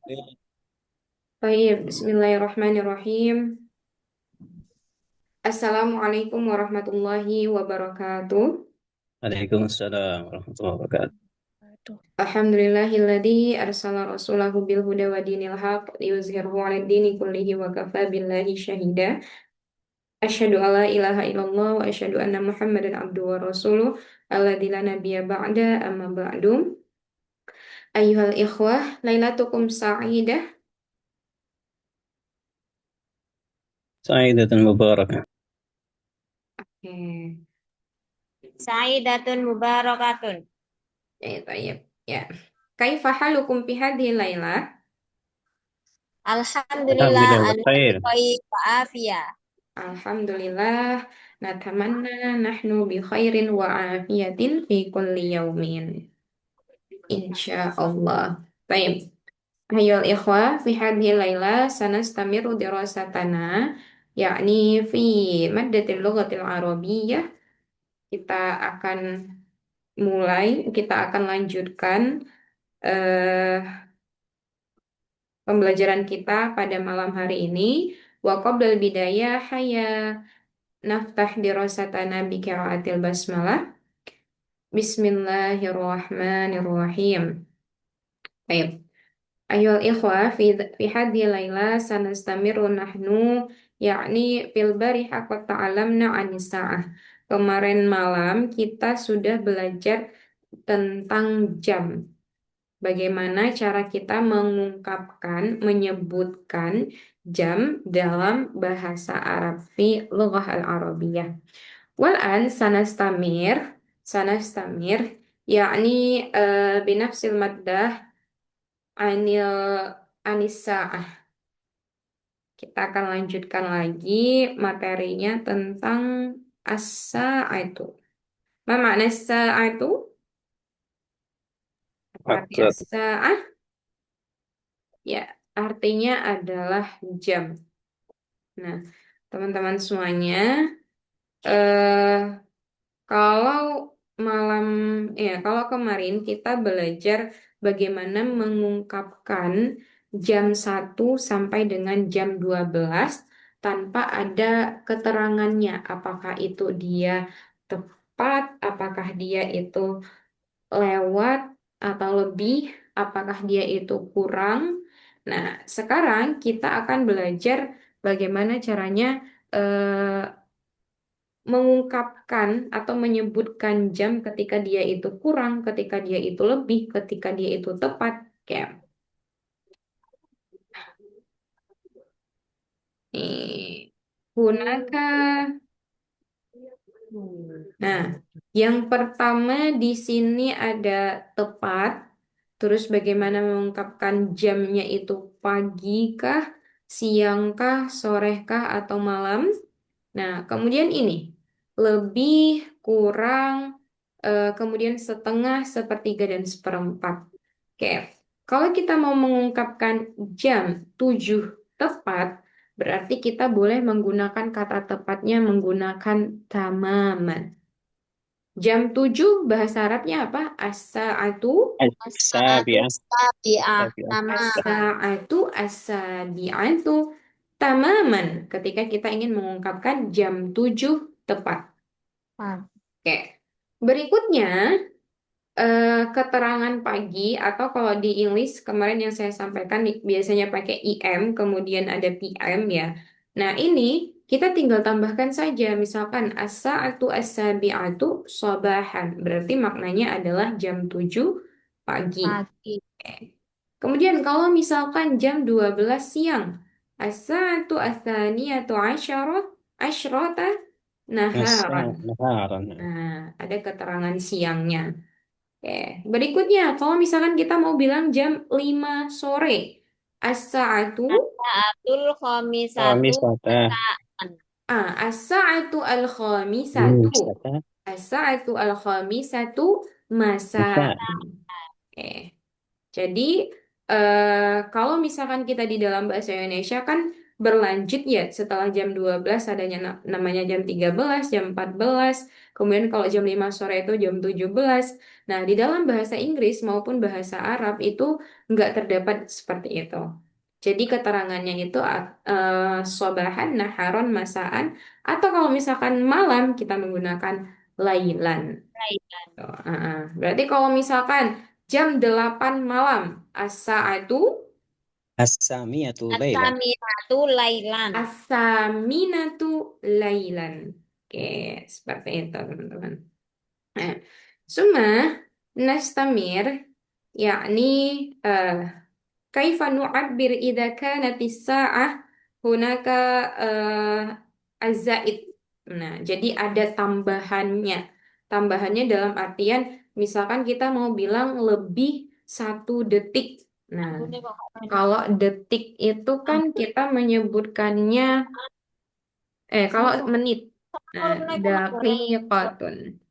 Baik, Bismillahirrahmanirrahim. Assalamualaikum warahmatullahi wabarakatuh. Waalaikumsalam warahmatullahi wabarakatuh. Aduh. Alhamdulillahilladzi arsala rasulahu bil huda wa dinil haq liyuzhirhu 'alad dini kullihi wa kafa billahi syahida. Asyhadu alla ilaha illallah wa asyhadu anna Muhammadan abduhu wa rasuluh alladzi la nabiyya ba'da amma ba'du. Ayyuhal ikhwah, lailatukum sa'idah. Sa'idatun mubarakah. Oke. Saidatun mubarakatun. Baik. Ya. Kaifa halukum fi hadhihi lailah? Alhamdulillah Alhamdulillah anu khair. khair wa afiyah. Alhamdulillah, natamanna nahnu bi khairin wa afiyatin fi kulli yaumin. Insyaallah. Baik. Ayo ikhwah, fi hadhihi laila sanastamiru dirasatana yakni fi maddatil lughatil arabiyyah. Kita akan kita akan lanjutkan eh, pembelajaran kita pada malam hari ini. Wa qablal bidayah haya naftah dirasatana bi qiraatil basmalah. Bismillahirrahmanirrahim. Baik. Ayol ikhwah fi hadhihi laila sanastamiru nahnu yakni fil bariha qad ta'alamna 'anis sa'ah. Kemarin malam kita sudah belajar tentang jam. Bagaimana cara kita mengungkapkan, menyebutkan jam dalam bahasa Arab fi lughah al-Arabiyah. Wal'an sanastamir yakni binafsil maddah anil anisa'ah. Kita akan lanjutkan lagi materinya tentang as-sa'atu. Ma makna as-sa'atu? Apa arti Waktu. as-sa'ah? Ya, artinya adalah jam. Nah, teman-teman semuanya, eh kalau malam, kalau kemarin kita belajar bagaimana mengungkapkan jam 1 sampai dengan jam 12 tanpa ada keterangannya. Apakah itu dia tepat, apakah dia itu lewat atau lebih, apakah dia itu kurang. Nah, sekarang kita akan belajar bagaimana caranya eh, mengungkapkan atau menyebutkan jam ketika dia itu kurang, ketika dia itu lebih, ketika dia itu tepat. Kayak nih, gunakan. Nah, yang pertama di sini ada tepat. Terus bagaimana mengungkapkan jamnya itu pagi kah, siang kah, sore kah, atau malam? Nah, kemudian ini lebih, kurang, kemudian setengah, sepertiga, dan seperempat. Oke, kalau kita mau mengungkapkan jam 7 tepat, berarti kita boleh menggunakan kata tepatnya menggunakan tamaman. Jam 7 bahasa Arabnya apa? As-sa'atu, As-saatu As-sabi'ah. sabi'ah. Sabi'ah. Tamaman. as-sa'atu, as-sabi'atu, tamaman. Ketika kita ingin mengungkapkan jam 7 tepat. Oke. Berikutnya, keterangan pagi atau kalau di English kemarin yang saya sampaikan biasanya pakai IM kemudian ada PM ya. Nah, ini kita tinggal tambahkan saja misalkan as-sa'atu as-sabi'atu sabahan. Berarti maknanya adalah jam 7 pagi. Pagi. Kemudian kalau misalkan jam 12 siang, as-sa'atu as-tsaniyatu asyrata naharan. Naharan. Nah, ada keterangan siangnya. Oke, berikutnya kalau misalkan kita mau bilang jam 5 sore, as-sa'atu Saatul khamisatu Khamisata. masaan. as-sa'atu al-khamisatu, Khamisata. as-sa'atu al-khamisatu Masa. masa'an. Oke. Jadi kalau misalkan kita di dalam bahasa Indonesia kan berlanjut ya setelah jam 12 adanya namanya jam 13, jam 14, kemudian kalau jam 5 sore itu jam 17. Nah, di dalam bahasa Inggris maupun bahasa Arab itu nggak terdapat seperti itu. Jadi keterangannya itu sobahan, naharon, masaan, atau kalau misalkan malam kita menggunakan lailan. Lailan. Tuh, berarti kalau misalkan jam 8 malam, as-sa'atu As-samiyatu laylan. As-samiratu lailan. as-saminatu lailan. Oke, seperti itu teman-teman. Nah, summa nastamir yakni eh kaifa nu'abbir idza kanat as-sa'ah hunaka az-zaid. Nah, jadi ada tambahannya. Tambahannya dalam artian misalkan kita mau bilang lebih 1 detik. Nah, kalau detik itu kan kita menyebutkannya kalau menit. Nah, daqiqatun.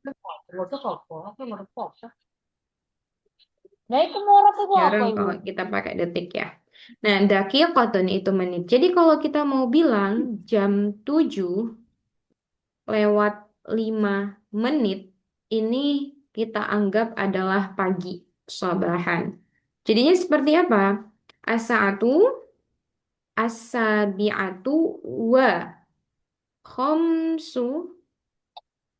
Nah, itu murah itu apa, Jarang Ibu? kalau kita pakai detik ya. Nah, daqiqatun itu menit. Jadi kalau kita mau bilang jam 7 lewat 5 menit, ini kita anggap adalah pagi, sabahan. Jadinya seperti apa? As-sa'atu, as-sabi'atu, wa khamsu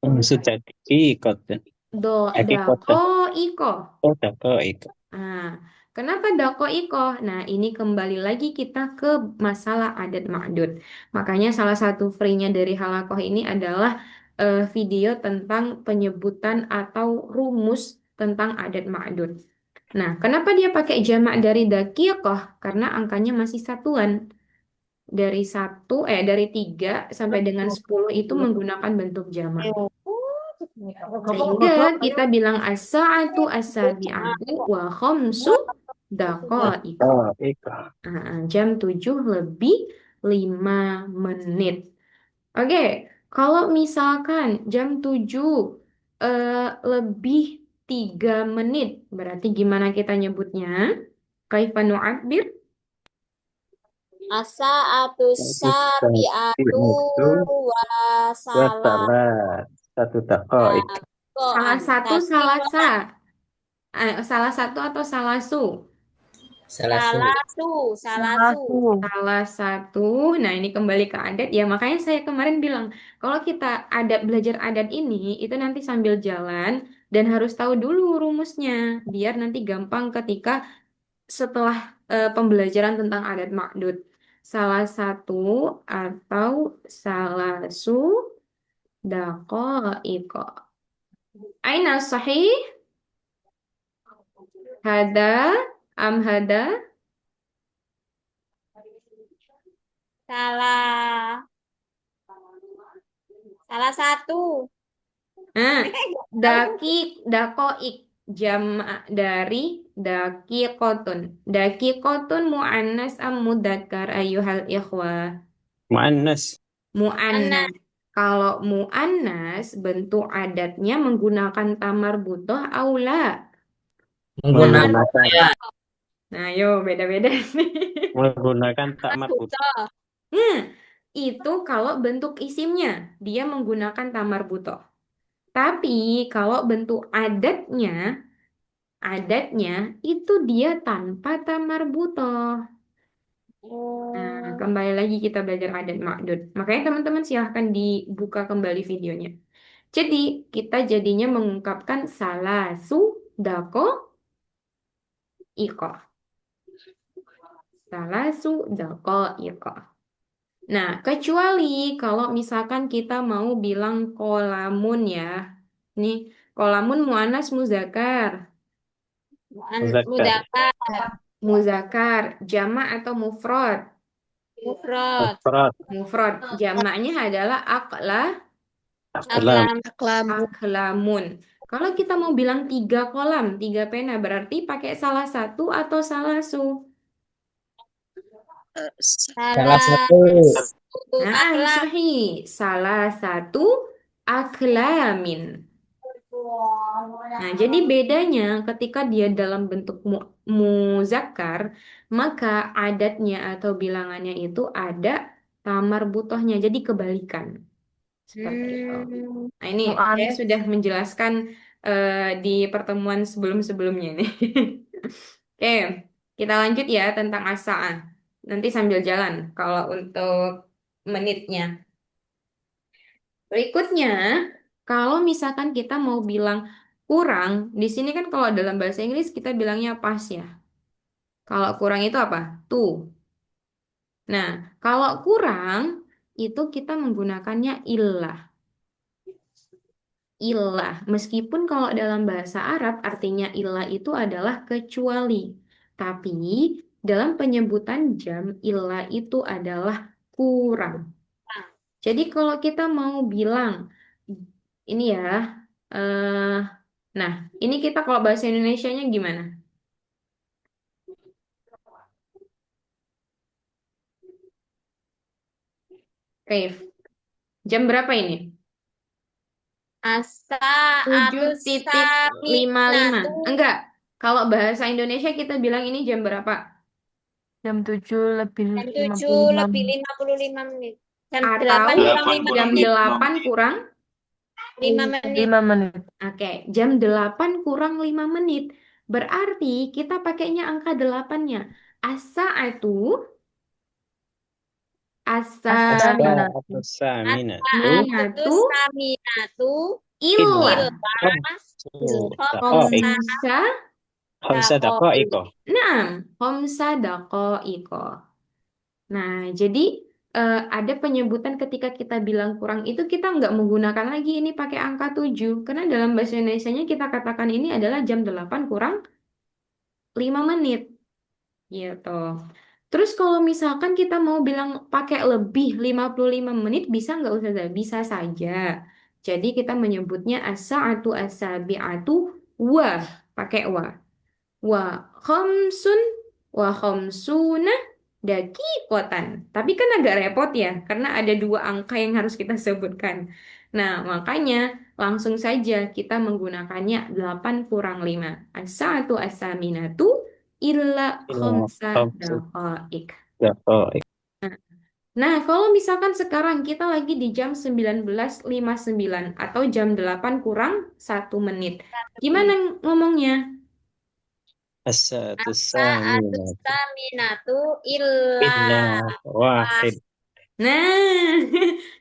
Daqiqatun. Daqiqatun. daqa'iqa. Oh, daqaiq. Nah, kenapa dakoikoh? Nah, ini kembali lagi kita ke masalah adat ma'dud. Makanya salah satu free-nya dari halakoh ini adalah video tentang penyebutan atau rumus tentang adat ma'dud. Nah, kenapa dia pakai jamak dari dakiqoh? Karena angkanya masih satuan. Dari 3 sampai dengan 10 itu menggunakan bentuk jamak. Sehingga kita bilang as-sa'atu as-sabi'atu wa khamsu daqa'iq. Daqaiq. Jam 7 lebih 5 menit. Oke, kalau misalkan jam 7 lebih 3 menit, berarti gimana kita nyebutnya? Kaifa nu'abbir? As-sa'atu sabi'atu Itu wa salah wasalah satu daqaiq. Salah satu, salah daqiqoan. sa. Salah satu atau salah su? Salasu. Salah satu, nah ini kembali ke adat ya, makanya saya kemarin bilang, kalau kita belajar adat ini, itu nanti sambil jalan dan harus tahu dulu rumusnya, biar nanti gampang ketika setelah pembelajaran tentang adat makdud. Salah satu atau salah su daqaiqa. Aina sahih? Hada am hada? Salah salah satu. Nah, dakoik jam dari dakikotun. Dakikotun mu'annas am mudzakkar ayyuhal ikhwah. Muannas. Anak Mu'annas. Kalau mu'annas bentuk adatnya menggunakan tamar butoh aula. Menggunakan Nah, yo beda-beda nih. menggunakan tak marbut. buta. Nah, itu kalau bentuk isimnya dia menggunakan tamar butoh. Tapi kalau bentuk adatnya itu dia tanpa tamar butoh. Nah, Oh, kembali lagi kita belajar adat makdud. Makanya teman-teman silahkan dibuka kembali videonya. Jadi, kita jadinya mengungkapkan salasu dako iko. Salasu dako iko. Nah, kecuali kalau misalkan kita mau bilang kolamun ya. Nih, kolamun muannas muzakar. Muzakkar. mudzakkar, Muzakar, jamak atau mufrad? mufrad, Mufrad. Mufrad. Jamaknya adalah Aklam. aklamun. Kalau kita mau bilang 3 kolam, 3 pena, berarti pakai salah satu atau salah su? salah satu Nah, aklam, sahih. Salah satu aklamin. Nah, jadi bedanya ketika dia dalam bentuk muzakkar, maka adatnya atau bilangannya itu ada tamar butohnya, jadi kebalikan. Seperti itu. Hmm. Nah, ini saya Mu'annas. sudah menjelaskan di pertemuan sebelum-sebelumnya nih. Oke, kita lanjut ya tentang asaan. Nanti sambil jalan kalau untuk menitnya. Berikutnya, kalau misalkan kita mau bilang kurang, di sini kan kalau dalam bahasa Inggris kita bilangnya pas ya. Kalau kurang itu apa? Tuh. Nah, kalau kurang itu kita menggunakannya illah. Illah. Meskipun kalau dalam bahasa Arab artinya illah itu adalah kecuali. Tapi dalam penyebutan jam illah itu adalah kurang. Jadi kalau kita mau bilang ini ya, eh, nah ini kita kalau bahasa Indonesianya gimana? Rif, jam berapa ini? Asa tujuh atau titik lima lima. saminatu. Enggak, kalau bahasa Indonesia kita bilang ini jam berapa? Jam 7 lebih Jam lima 7 puluh lima lebih menit. 55 menit. Jam Atau 8 kurang 5 jam menit. 8 kurang? 5 menit. 5 menit. Oke, jam 8 kurang 5 menit. Berarti kita pakainya angka 8-nya. As-sa'atu, As-saminatu. Atau saminatu. As-sa'atu as-saminatu saminatu Illa. illah ilmas Daqa'iq. khamsa, Khamsa daqa'iq. naam, khamsa daqa'iqa. Nah, jadi ada penyebutan ketika kita bilang kurang itu kita nggak menggunakan lagi ini pakai angka 7. Karena dalam bahasa Indonesianya kita katakan ini adalah jam 8 kurang 5 menit. Gitu. Terus kalau misalkan kita mau bilang pakai lebih 55 menit, bisa nggak Ustazah? Bisa saja. Jadi kita menyebutnya as-sa'atu as-sabi'atu wa, pakai wa. Wa khamsun wa khamsuna dakikotan. Tapi kan agak repot ya, karena ada dua angka yang harus kita sebutkan. Nah, makanya langsung saja kita menggunakannya 8 kurang 5. As-sa'atu as-saminatu illa Illa khamsa khamsa daqaik. daqa'iq. Nah, kalau misalkan sekarang kita lagi di jam 19.59 atau jam 8 kurang 1 menit. Gimana ngomongnya? As-sa'atu Sa'atu saminatu. saminatu Illa illa wahid. Nah,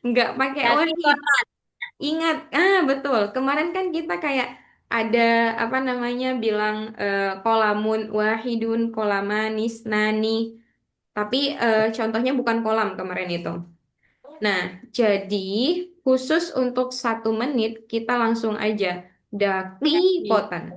nggak pakai wahid. dakikotan. Ingat, betul. Kemarin kan kita kayak ada apa namanya bilang kolamun wahidun, kolamanis, nani. Tapi contohnya bukan kolam kemarin itu. Nah, jadi khusus untuk 1 menit kita langsung aja daki kotan.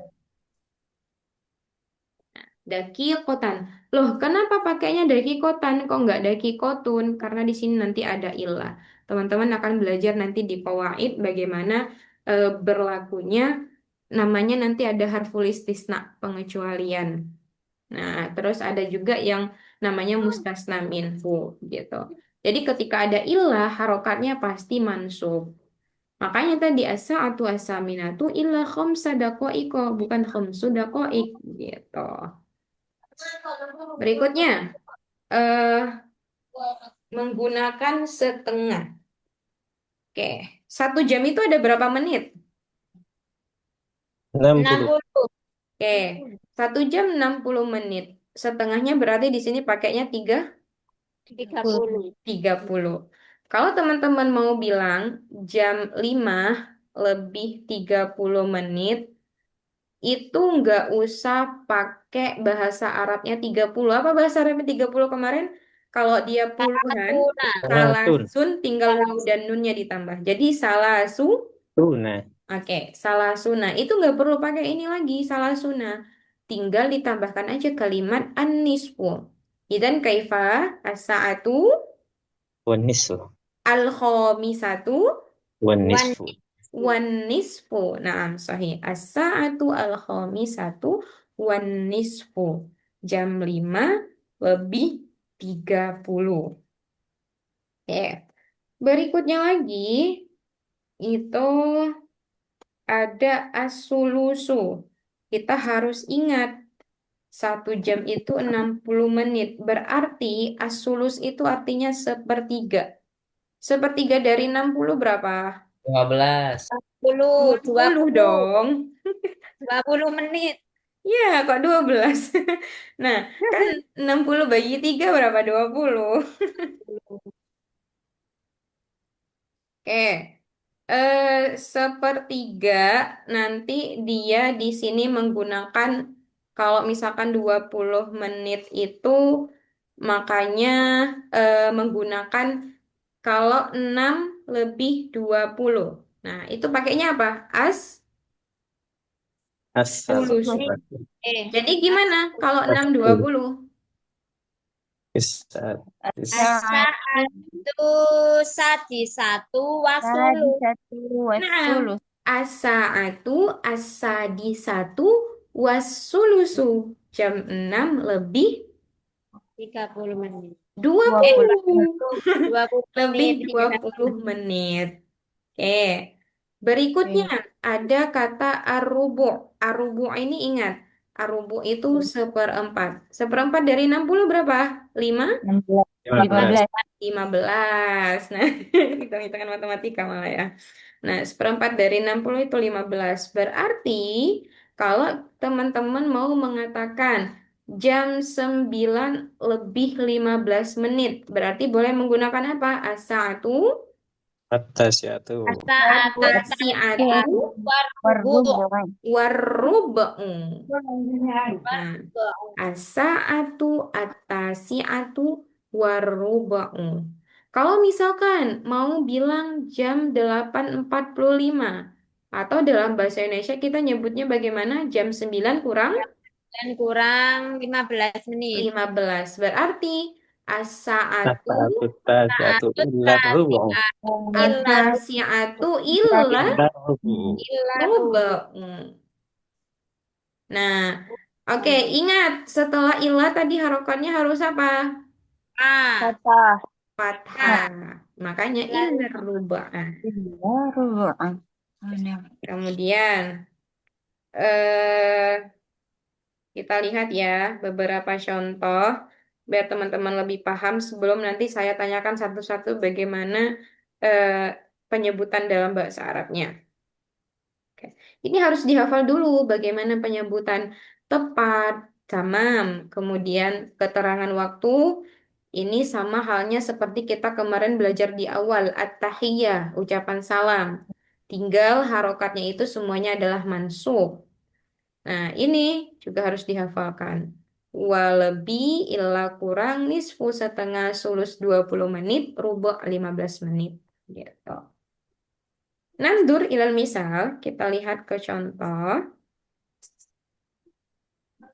Daki kotan. Loh, kenapa pakainya daki kotan? Kok nggak daki kotun? Karena di sini nanti ada ilah. Teman-teman akan belajar nanti di Qawaid bagaimana berlakunya namanya nanti ada harful istisna, pengecualian. Nah, terus ada juga yang namanya mustasna minhu gitu. Jadi ketika ada ilah, harokatnya pasti mansub. Makanya tadi as-sa'atu as-saminatu illa khamsa daqa'iqa, bukan khamsu daqa'iq gitu. Berikutnya, eh menggunakan setengah. Oke, 1 jam itu ada berapa menit? 60. 60. Oke, 1 jam 60 menit. Setengahnya berarti di sini pakainya 30. 30. Kalau teman-teman mau bilang jam 5 lebih 30 menit, itu nggak usah pakai bahasa Arabnya 30. Apa bahasa Arabnya 30 kemarin? Kalau dia puluhan, Salatuna. Salatun. salasun tinggal waw dan nunnya ditambah. Jadi salasu, Tuna. oke, salasuna. Itu nggak perlu pakai ini lagi, salasuna. Tinggal ditambahkan aja kalimat an-nisfu. Idan kaifa as-sa'atu Wan nisfu. al-khamisatu Wan Wan nisfu. wan nisfu. Naam, sahih. As-sa'atu al-khamisatu wan nisfu. Jam 5 lebih 30. Oke. Berikutnya lagi itu ada asulusu. Kita harus ingat 1 jam itu 60 menit. Berarti asulus itu artinya sepertiga. Sepertiga dari 60 berapa? 15. 10, 20 20, dong. 20 menit. Ya, kok 12? Nah, kan 60 bagi 3 berapa? 20. Oke. Sepertiga nanti dia di sini menggunakan kalau misalkan 20 menit itu makanya menggunakan kalau 6 lebih 20. Nah, itu pakainya apa? Asal. Sulusu. Eh, Jadi gimana kalau 6 20? Bisa. asa itu sadi satu Sadi wasulu. satu Nah, wasulus. as-sa'atu as-sadisatu was-sulusu. Jam 6 lebih 30 menit. 20. 20 Lebih menit. 20 menit. Oke. Berikutnya ada kata arubu. Arubu ini ingat. Arubu itu seperempat. Seperempat dari 60 berapa? 5? 16. 15. 15. Nah, hitung-hitungan matematika malah ya. Nah, seperempat dari 60 itu 15. Berarti kalau teman-teman mau mengatakan jam 9 lebih 15 menit, berarti boleh menggunakan apa? Asatu, Atas ya tuh. Asa atasiatu, warbu. warrubu. Nah, as-sa'atu, at-tasi'atu, warruba'u. Kalau misalkan mau bilang jam 8.45 atau dalam bahasa Indonesia kita nyebutnya bagaimana? Jam 9 kurang Dan kurang 15 menit. 15. Berarti as-sa'atu, Satu tas satu ilat rubu. at-tasi'atu, illa Ilat rubu. ruba'u. Nah, oke, ingat setelah illa tadi harokatnya harus apa? A. Kata. Fathah. Makanya illa ruba'ah. Iya, rubu'an. Kemudian eh kita lihat ya beberapa contoh biar teman-teman lebih paham sebelum nanti saya tanyakan satu-satu bagaimana eh, penyebutan dalam bahasa Arabnya. Oke. Ini harus dihafal dulu bagaimana penyebutan tepat, tamam, kemudian keterangan waktu. Ini sama halnya seperti kita kemarin belajar di awal, at-tahiyyah, ucapan salam. Tinggal harokatnya itu semuanya adalah mansub. Nah, ini juga harus dihafalkan. Walebi illa kurang nisfu setengah sulus 20 menit, rubuk 15 menit. Gitu. Nandur ilal misal, kita lihat ke contoh.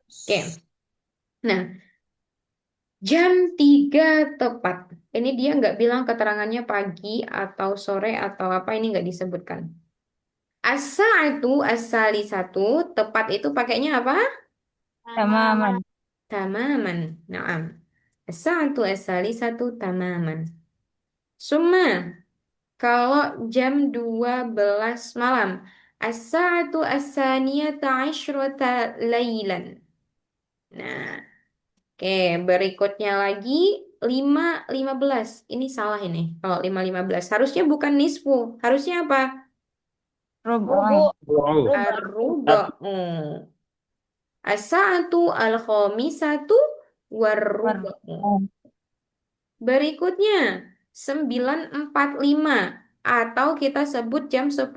Oke. Nah, jam 3 tepat. Ini dia nggak bilang keterangannya pagi atau sore atau apa, ini nggak disebutkan. Asa itu asali satu, tepat itu pakainya apa? Tamaman. Tamaman. Naam. Asa itu asali satu tamaman. Summa, kalau jam 12 malam. As-sa'atu as-saniyata asyrata laylan. Nah, oke, berikutnya lagi 5.15. Ini salah ini. Kalau 5.15 harusnya bukan nisfu. Harusnya apa? Rubu'an. Rubu. Ar-ruba'u. As-sa'atu al-khamisatu war-ruba'u. Berikutnya 9.45 atau kita sebut jam 10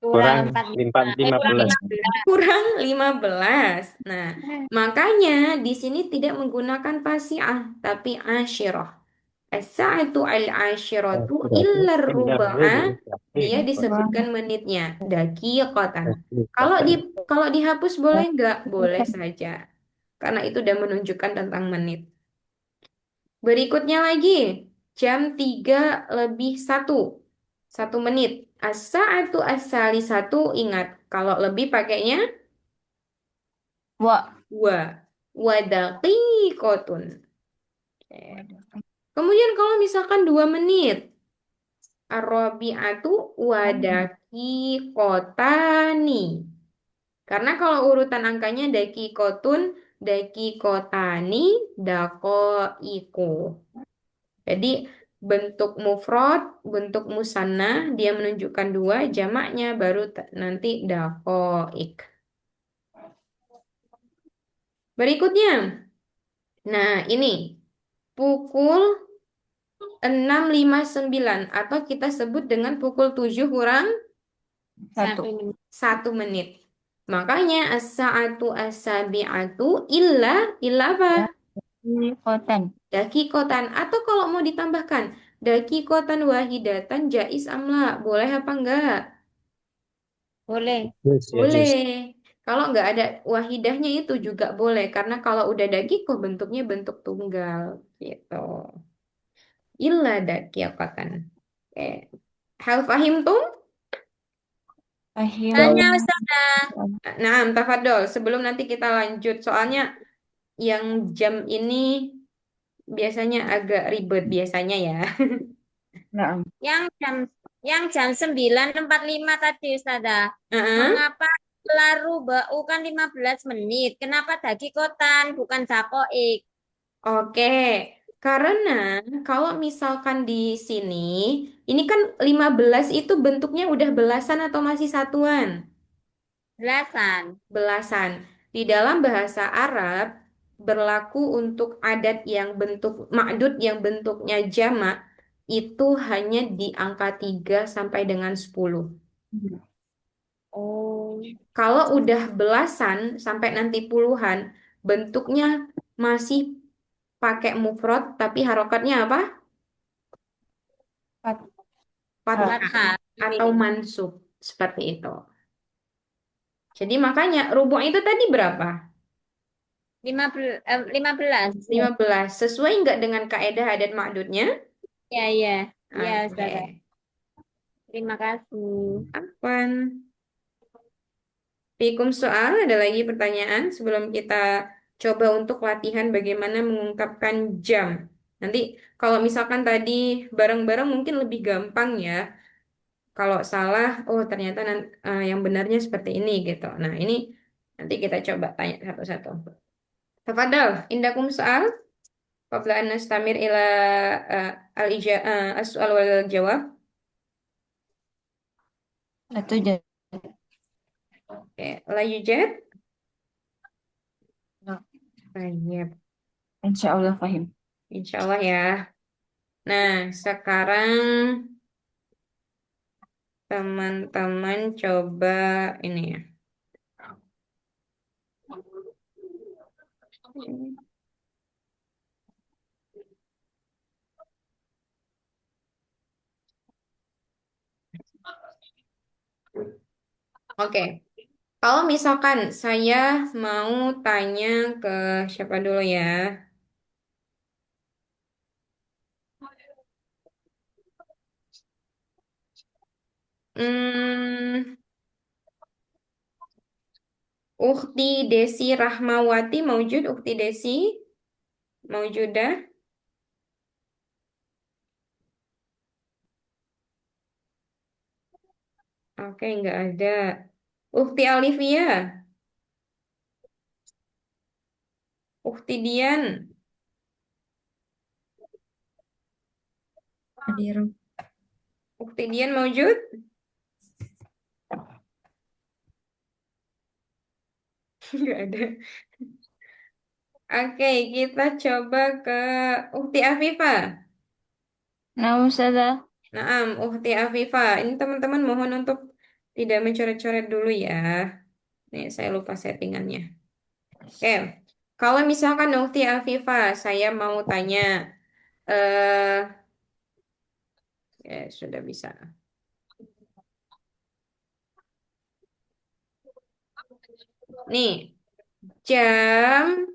Kurang Kurang 15. kurang 15. Nah, makanya di sini tidak menggunakan tasi'ah tapi asyirah. As-sa'atu al-asyiratu illa ruba'a. Dia disebutkan menitnya daqiqatan. Kalau dihapus boleh nggak? Boleh saja. Karena itu udah menunjukkan tentang menit. Berikutnya lagi jam 3 lebih 1 menit. As-sa'atu as-salisatu, ingat kalau lebih pakainya Wa. wa daqiqatun. Oke. Kemudian kalau misalkan 2 menit, ar-rabi'atu wa dakikotani. Karena kalau urutan angkanya dakikotun, dakikotani, dakoiku. Jadi bentuk mufrad, bentuk musanna, dia menunjukkan dua, jamaknya baru nanti dakoik. Berikutnya, nah ini pukul 6.59 atau kita sebut dengan pukul 7 kurang Satu. 1 menit. 1 menit. Makanya as-sa'atu as-sabi'atu illa apa? Kotan. Dakikotan. Atau kalau mau ditambahkan dakikotan wahidatan jais amla. Boleh apa enggak? Boleh. Yes, ya, Boleh. yes. Kalau nggak ada wahidahnya itu juga boleh. Karena kalau udah dakikoh bentuknya bentuk tunggal. Gitu. Illa dakikotan. Oke. Hal fahim tuh? Fahim. Tanya Ustaz. Nah, tafadol. Sebelum nanti kita lanjut. Soalnya yang jam ini biasanya agak ribet biasanya ya. Naam. Yang jam 9.45 tadi Ustazah. Heeh. Mengapa laru bau kan 15 menit? Kenapa dakikotan bukan dakoik? Oke, karena kalau misalkan di sini, ini kan 15 itu bentuknya udah belasan atau masih satuan? Belasan. Belasan. Di dalam bahasa Arab, berlaku untuk adat yang bentuk ma'dud yang bentuknya jamak, itu hanya di angka 3 sampai dengan 10. Oh. Kalau udah belasan sampai nanti puluhan, bentuknya masih pakai mufrad, tapi harokatnya apa? Fat- Fathah Fathah. atau mansub seperti itu. Jadi makanya rubu' itu tadi berapa? 15. 15. Sesuai nggak dengan kaedah adat ma'dudnya? Ya, ya. Ya, Ustazah. Oke. Terima kasih. Afwan. Fikum soal, ada lagi pertanyaan sebelum kita coba untuk latihan bagaimana mengungkapkan jam. Nanti kalau misalkan tadi bareng-bareng mungkin lebih gampang ya. Kalau salah, oh ternyata yang benarnya seperti ini gitu. Nah ini nanti kita coba tanya satu-satu. Tafadhal, indakum soal. Qabla an nastamir ila as-su'al wal jawab. Satu jam. Oke, la yujad. Baik, Insya Allah fahim. insya Allah ya. Nah, sekarang teman-teman coba ini ya. Oke, kalau misalkan saya mau tanya ke siapa dulu ya? Hmm, Ukti Desi Rahmawati maujud Ukti Desi maujudah. Oke, nggak ada. Ukti Alifia, Ukti Dian, Hadir. Ukti Dian maujud? Nggak ada. Oke, kita coba ke Ukti Afifa. Naam Ustazah. Naam, Ukti Afifa. Ini teman-teman mohon untuk tidak mencoret-coret dulu ya. Nih, saya lupa settingannya. Oke, kalau misalkan Ukti Afifa, saya mau tanya, eh, ya sudah bisa. Nih, jam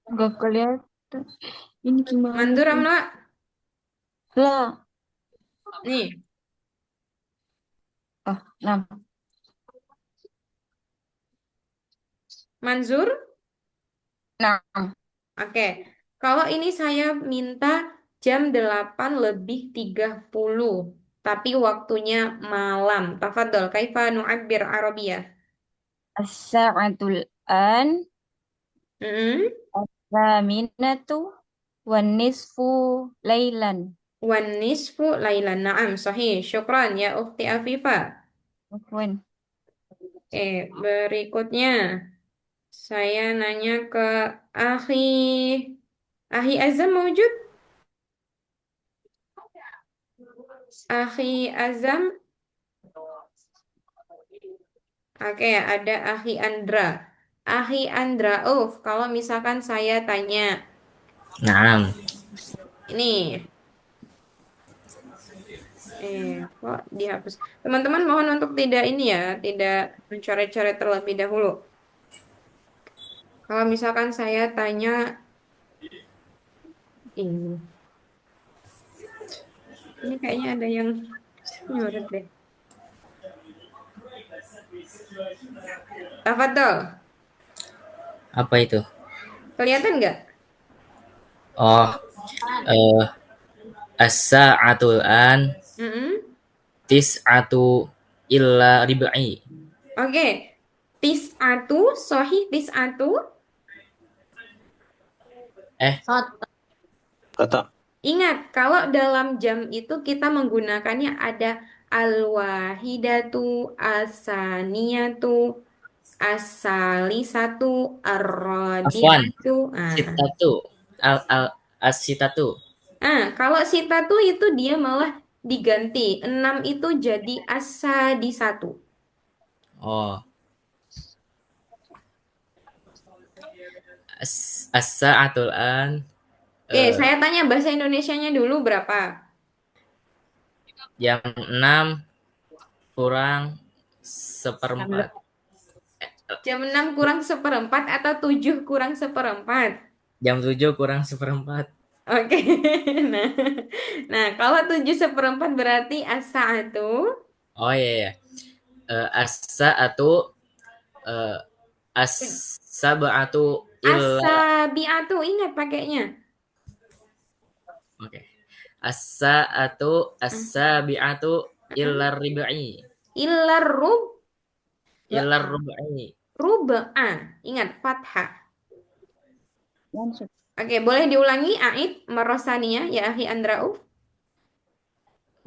Gak kelihatan. Ini gimana Mandur tuh? Amla. Lah. Nih, Oh, enam. Manzur. Enam. Oke, kalau ini saya minta jam 8:30. Tapi waktunya malam. Tafadhol, kaifa nu'abbir Arabiyah? As-sa'atul an Mm-mm. as-saminatu wan nisfu lailan. Wan nisfu lailan. Naam, sahih. Syukran ya Ukhti Afifah. Afwan. Berikutnya saya nanya ke Akhi Akhi Azam mewujud? Akhi Azam. Oke, ada Akhi Andra. Akhi Andra, kalau misalkan saya tanya, Naam. ini, kok dihapus? Teman-teman mohon untuk tidak ini ya, tidak mencoret-coret terlebih dahulu. Kalau misalkan saya tanya, ini kayaknya ada yang nyoret deh. Tafadhol, Apa itu? kelihatan nggak? Oh, eh as-sa'atul an Mm-mm. tis'atu illa rib'i. Oke, tis'atu, sohi tis'atu. Soto. Kata Ingat, kalau dalam jam itu kita menggunakannya ada al-wahidatu, as-saniyatu, as-salisatu, Afwan, ar-rabi'atu. sitatu. As-sitatu. Kalau sitatu itu dia malah diganti. 6 itu jadi as-sadisatu. Oh, as-sa'atul an Oke, eh, saya tanya bahasa Indonesianya dulu berapa? jam 6 kurang seperempat. Jam 6 kurang seperempat atau 7 kurang seperempat? Jam 7 kurang seperempat. Oke, nah, nah kalau 7/4 berarti as-sa'atu, Oh iya ya. As-sa'atu eh, as-sab'atu illa. as-sabi'atu, ingat pakainya. Oke. As-sa'atu Ah, as-sabi'atu ah. illa rib'i. Illar Illa rub'a, rub'i. rub'a, ingat fathah. Mansub. Oke, boleh diulangi Aid merosania ya akhi Andrauf.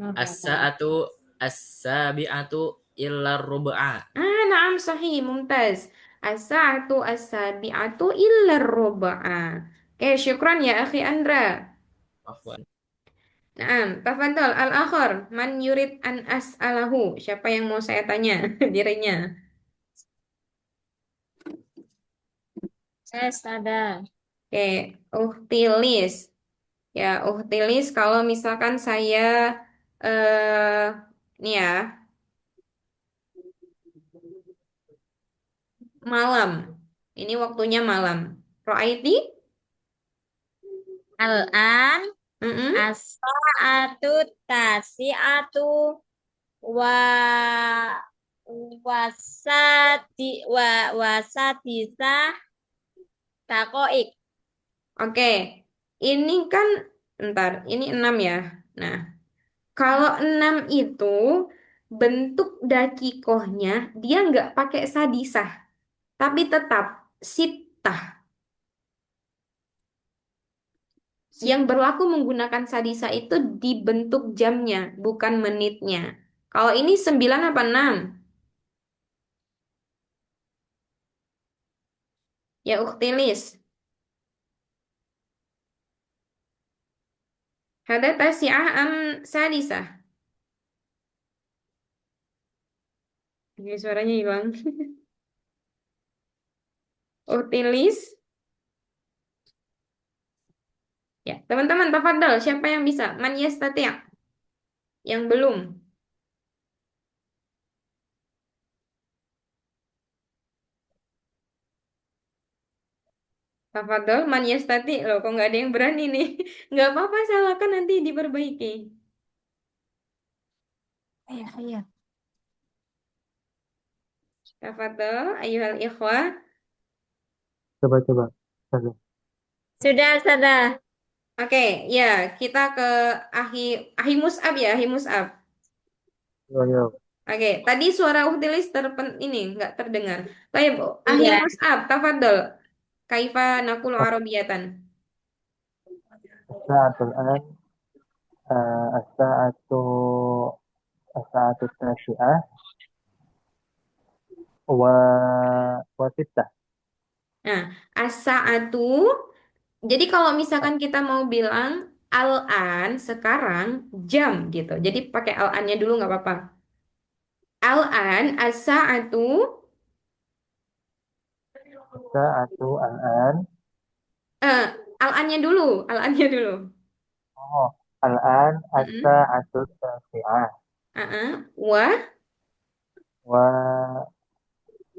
As-sa'atu as-sabi'atu illa rub'a. Naam sahih, mumtaz. As-sa'atu as-sabi'atu illar rub'a. Oke, syukran ya akhi Andra. Afwan. Naam, tafadhol al-akhir man yurid an as'alahu. Siapa yang mau saya tanya dirinya? Saya sadar. Oke, Uhtilis. Ya, Uhtilis kalau misalkan saya ini ya, malam. Ini waktunya malam. Ro'aiti? Al-an Mm-mm. as-sa'atu tasi'atu wa wasadisa takoik. Oke. Ini kan ntar, ini 6 ya. Nah, kalau 6 itu bentuk dakikohnya dia nggak pakai sadisah, tapi tetap sitah. Yang berlaku menggunakan sadisah itu di bentuk jamnya, bukan menitnya. Kalau ini 9 apa 6? Ya uktilis. Hada tasi'ah am sadisah? Oke, suaranya hilang. Uktilis. Ya, teman-teman, tafadhol. Siapa yang bisa? Man yastati'? Yang belum. Tafadhol, man yastati'. Loh, kok nggak ada yang berani nih? Nggak apa-apa, salahkan nanti diperbaiki. Ayah. Tafadhol, ayuhal ikhwah. coba-coba. Kata. Sudah, sudah. Oke, ya, kita ke Ahi Ahi Mus'ab ya, Ahi Mus'ab. Yo, yo. Oke, tadi suara Uhtilis ini nggak terdengar. Baik, Ahi Iya. Mus'ab, tafadhol. Kaifa nakul arabiyatan. As-sa'atul an, as-sa'atu, as-sa'atu tasi'ah, wa, wa sittah. Nah, as-sa'atu. Jadi kalau misalkan kita mau bilang al-an sekarang jam gitu. Jadi pakai al-annya dulu nggak apa-apa. Al-an as-sa'atu As-sa'atu al-an, eh al-annya dulu, al-annya dulu. oh, al-an, Mm-mm. as-sa'atu tasi'ah, Wah, wa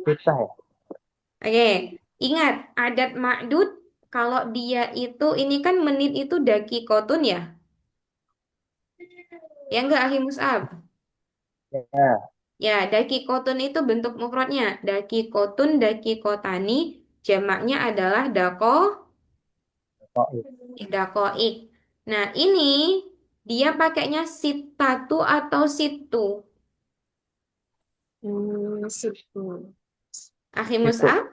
sittah ya. oke. Ingat, adat ma'dud kalau dia itu ini kan menit itu dakikotun ya. Ya enggak Ahi Mus'ab. Ya, Ya, dakikotun itu bentuk mufradnya. Dakikotun, dakikotani, jamaknya adalah oh, dakoik. Nah, ini dia pakainya sitatu atau situ. Situ. Ahi situ, Mus'ab,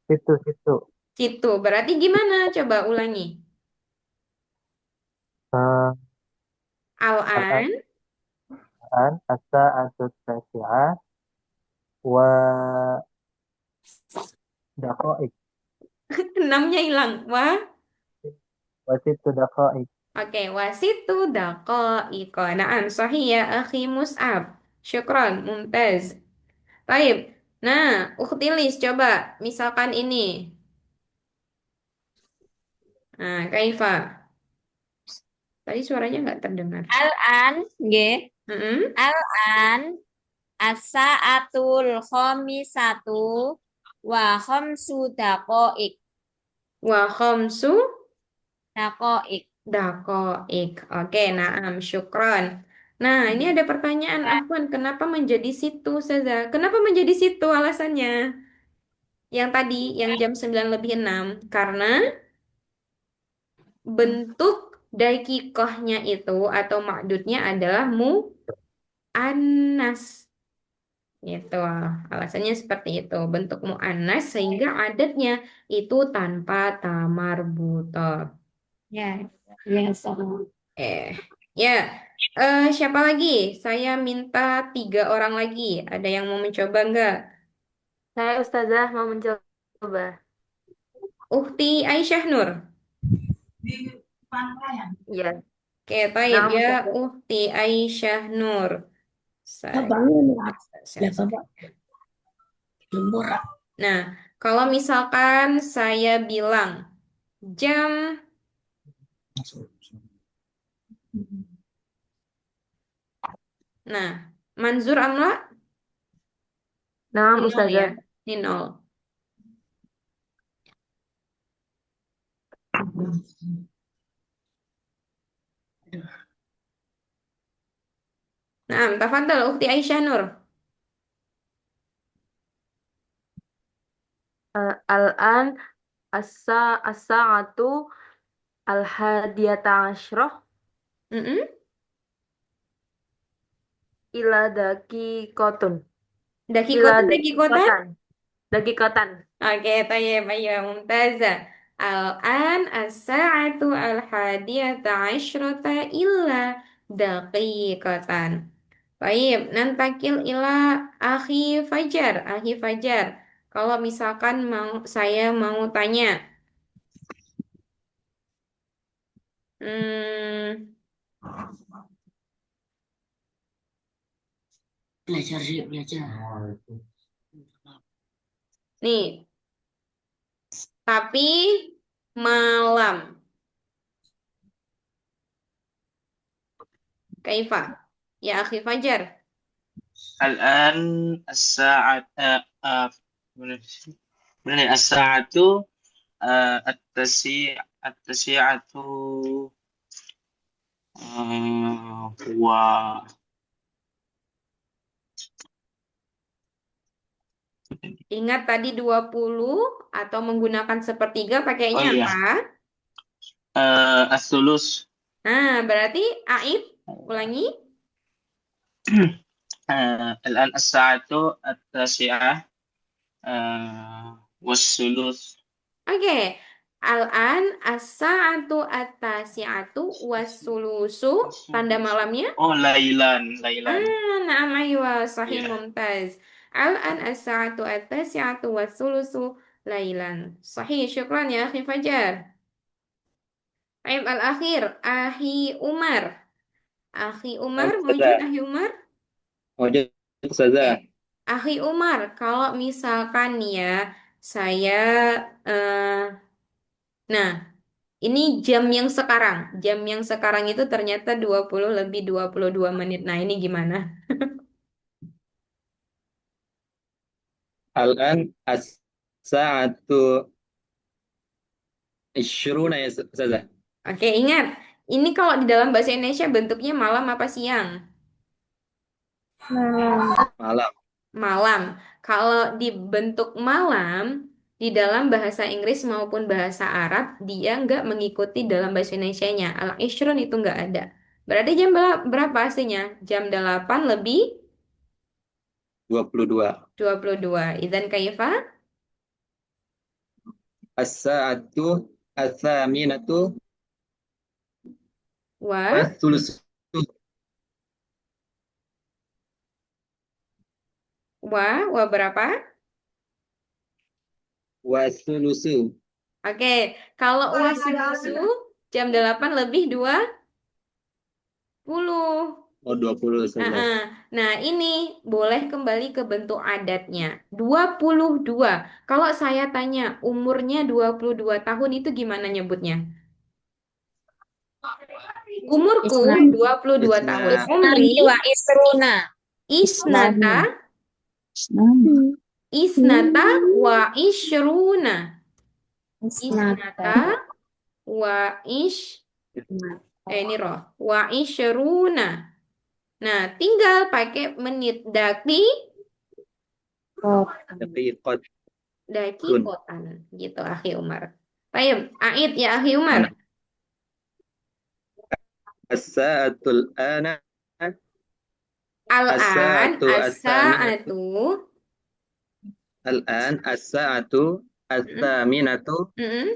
situ, situ. situ. Berarti gimana? Coba ulangi. Eh, al-an, Al-an, as-sa'atu tasi'ah, wa daqa'iq, enamnya hilang. Wah. wa sittu daqa'iq. Oke, wasitu dako iko. Naam, sahih ya akhi Mus'ab. Syukron, mumtaz. Baik. Nah, Ukhtilis, coba. Misalkan ini. Nah, Kaifa. Tadi suaranya nggak terdengar. Al-an, nggih. Mm-mm. Al-an as-sa'atul khamisatu wa khamsu daqaik. Wa khamsu Daqaik. dakoik. Oke, naam, syukron. Nah, ini ada pertanyaan, Afwan. Kenapa menjadi situ, Saza? Kenapa menjadi situ alasannya? Yang tadi, yang jam 9 lebih 6. Karena bentuk dakikohnya itu atau makdudnya adalah mu'annas. Gitu. Alasannya seperti itu. Bentuk mu'annas sehingga adatnya itu tanpa tamar buto. Ya, ya, sama. Eh, ya. Siapa lagi? Saya minta 3 orang lagi. Ada yang mau mencoba nggak? Saya Ustazah mau mencoba. Ukti Aisyah Nur. Iya. Oke, taib Nah, ya. Ustazah. Ukti Aisyah Nur. Saya, Nah, kalau misalkan saya bilang jam, nah, manzur amla Nah, ini nol ya, Ustazah. ini nol. Nah, tafadhal Ukti Aisyah Nur. Al-an as-sa'atu al-hadiyata asyrah Mm-mm. ila dakikotun. Ila Dakikotan, dakikotan. dakikotan. Dakikotan. Oke, tayyib, ayo, mumtazah. Al-an as-sa'atu al-hadiyata asyrata illa daqiqatan. Baik, nantakil ila akhi Fajar, akhi Fajar. Kalau misalkan saya mau tanya, hmm, nih, tapi malam, Kaifa? Ya akhi Fajar. الآن الساعة الساعة التاسعة Ingat tadi 20 atau menggunakan sepertiga Oh pakainya iya, apa? as-sulus. Nah, berarti Aib, ulangi. الآن الساعة التاسعة والثلث Oke. Al-an as-sa'atu at-tasi'atu was-sulusu. Tanda malamnya? Oh, lailan. Na'am aywa, sahih Iya. mumtaz. Al-an as-sa'atu at-tasi'atu was-sulusu lailan. Sahih, syukran ya akhi Fajar. Aib al-akhir, Ahi Umar. Akhi Umar, wujud Ustazah. Ahi Umar? Wajib Oke. Ustazah. Akhi Umar, kalau misalkan nih ya, saya, eh, nah, ini jam yang sekarang. Jam yang sekarang itu ternyata 20 lebih 22 menit. Nah, ini gimana? Al-an as-sa'atu isyruna ya Ustazah. Oke, ingat. Ini kalau di dalam bahasa Indonesia bentuknya malam apa siang? Malam. Malam. Kalau dibentuk malam, di dalam bahasa Inggris maupun bahasa Arab, dia nggak mengikuti dalam bahasa Indonesianya. Al-Ishrun itu nggak ada. Berarti jam berapa aslinya? Jam 8 lebih 22. 22. Idzan kaifa? As-sa'atu ats-tsaminatu Wa, was-sulusu wa berapa? was-sulusu. Oke, kalau wa subusu, jam 8 lebih 20. Oh, 20 Ustazah. Ah, nah, ini boleh kembali ke bentuk adatnya. 22. Kalau saya tanya umurnya 22 tahun itu gimana nyebutnya? Umurku Isnani 22 tahun. Isna Umri wa isruna. isnata Isnani. isnata wa ishruna. Isnata. Isnata wa ini roh. Wa ishruna. Nah, tinggal pakai menit daqiqat kun. kotan gitu akhi Umar. Baik, Aid ya akhi Umar. As-sa'atul ana Al-an as-sa'atu as-saminatu as-sa'atu. al-an as-sa'atu as-saminatu Mm-mm.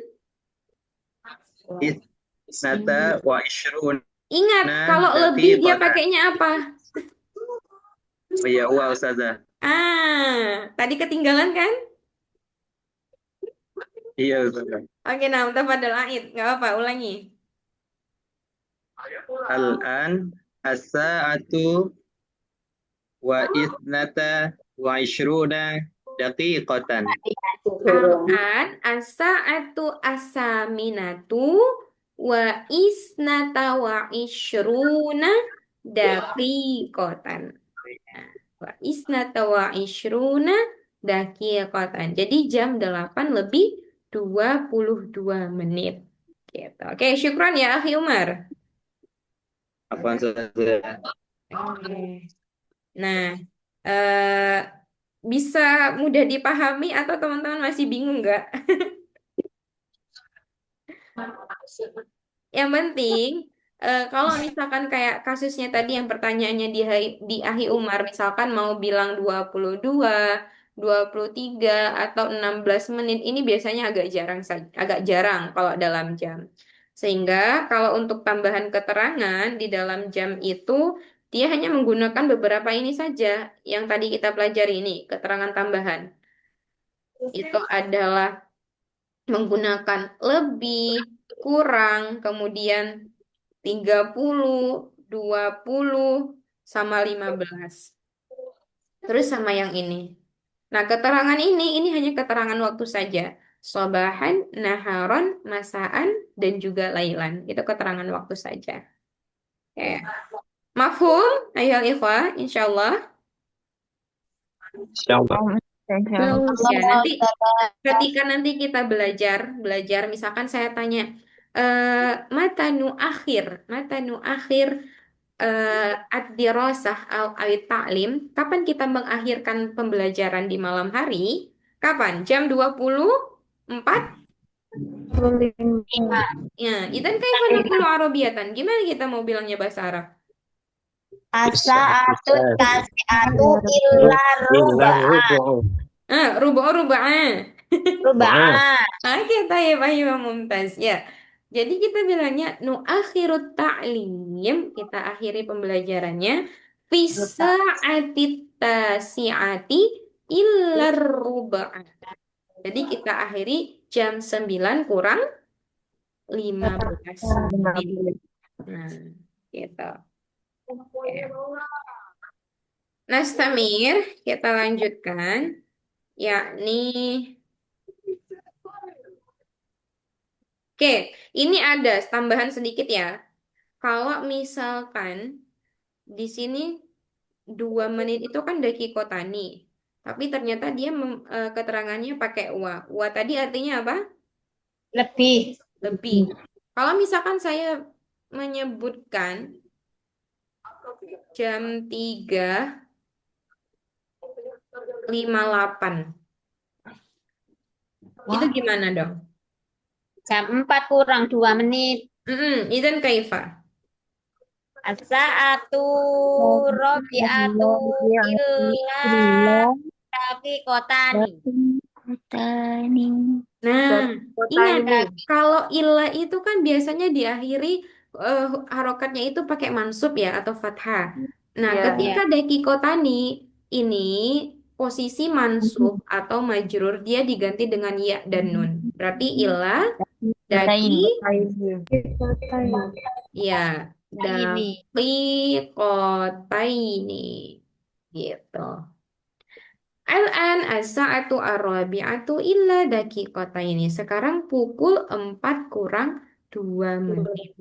isnata wa isyruna Ingat, kalau lebih dia daqiqatan. pakainya apa? Oh ya, wa Ustazah. Tadi ketinggalan kan? Iya Ustazah. Oke, nah, tafadhol Aid. Nggak apa, ulangi. Al-an as-sa'atu wa isnata wa isyruna daqiqatan. Al-an as-sa'atu as-saminatu wa isnata wa ishruna daqiqatan. Wa isnata wa ishruna daqiqatan. Jadi jam 8 lebih 22 menit. Gitu. Oke, syukran ya akhi Umar. Apaan Ustazah? Oke. Nah, eh, bisa mudah dipahami atau teman-teman masih bingung nggak? Yang penting, kalau misalkan kayak kasusnya tadi yang pertanyaannya di Ahi Umar, misalkan mau bilang 22, 23 atau 16 menit, ini biasanya agak jarang kalau dalam jam. Sehingga kalau untuk tambahan keterangan di dalam jam itu, dia hanya menggunakan beberapa ini saja yang tadi kita pelajari ini, keterangan tambahan. Itu adalah menggunakan lebih, kurang, kemudian 30, 20, sama 15. Terus sama yang ini. Nah, keterangan ini hanya keterangan waktu saja. Sobahan, naharon, masaan, dan juga lailan. Itu keterangan waktu saja. Oke. Mafhum? Ayol ikhwah, insyaallah. Bagus ya. Nanti ketika nanti kita belajar, misalkan saya tanya, mata nu akhir, ad-dirasah ta'lim, kapan kita mengakhirkan pembelajaran di malam hari? Kapan? Jam 24? Lima. Ya, idan kaifa naqulu arabiyatan? Gimana kita mau bilangnya bahasa Arab? As-sa'atu tasi'atu illa Illa ruba'an. rubu'u. Ruba'ah. Ruba'an. Oke, tayyib, ayo, mumtaz. Ya. Jadi kita bilangnya nuakhirut ta'lim, kita akhiri pembelajarannya fi sa'ati tasi'ati illa ruba'ah. Jadi kita akhiri jam 9 kurang 15 menit. Nah, gitu. Oke. Nastamir, kita lanjutkan, yakni oke, ini ada tambahan sedikit ya. Kalau misalkan di sini 2 menit itu kan dakikotani, tapi ternyata dia keterangannya pakai wa. Wa tadi artinya apa? Lebih. Lebih. Kalau misalkan saya menyebutkan jam 3:58, itu gimana dong? Jam 4 kurang 2 menit. Idzan kaifa? As-sa'atu rabi'atu illa daqiqotani. Nah, Kota ingat ini. kalau illa itu kan biasanya diakhiri harokatnya itu pakai mansub ya atau fathah. Nah, Ya. ketika dakikotani ini posisi mansub atau majrur dia diganti dengan ya dan nun. Berarti illa daki ya Ini. daqiqotaini gitu. Al-an as-sa'atu ar-rabi'atu illa daqiqataini. Sekarang pukul 4 kurang 2 menit.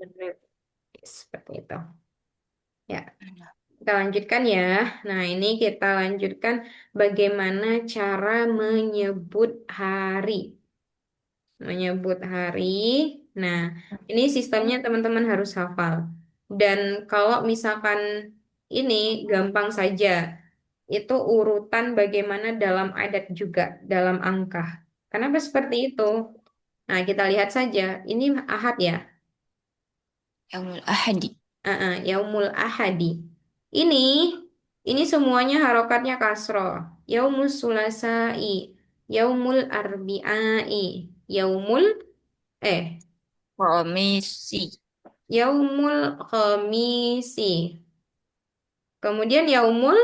Seperti itu. Ya, kita lanjutkan ya. Nah, ini kita lanjutkan bagaimana cara menyebut hari. Menyebut hari. Nah, ini sistemnya teman-teman harus hafal. Dan kalau misalkan ini gampang saja. Itu urutan bagaimana dalam adat juga, dalam angka. Kenapa seperti itu? Nah, kita lihat saja. Ini Ahad ya. Yaumul Ahadi. Yaumul Ahadi. Ini ini semuanya harokatnya kasro. Yaumul Sulasai, Yaumul Arbi'ai, Yaumul eh Komisi. Yaumul Khamisi. Kemudian Yaumul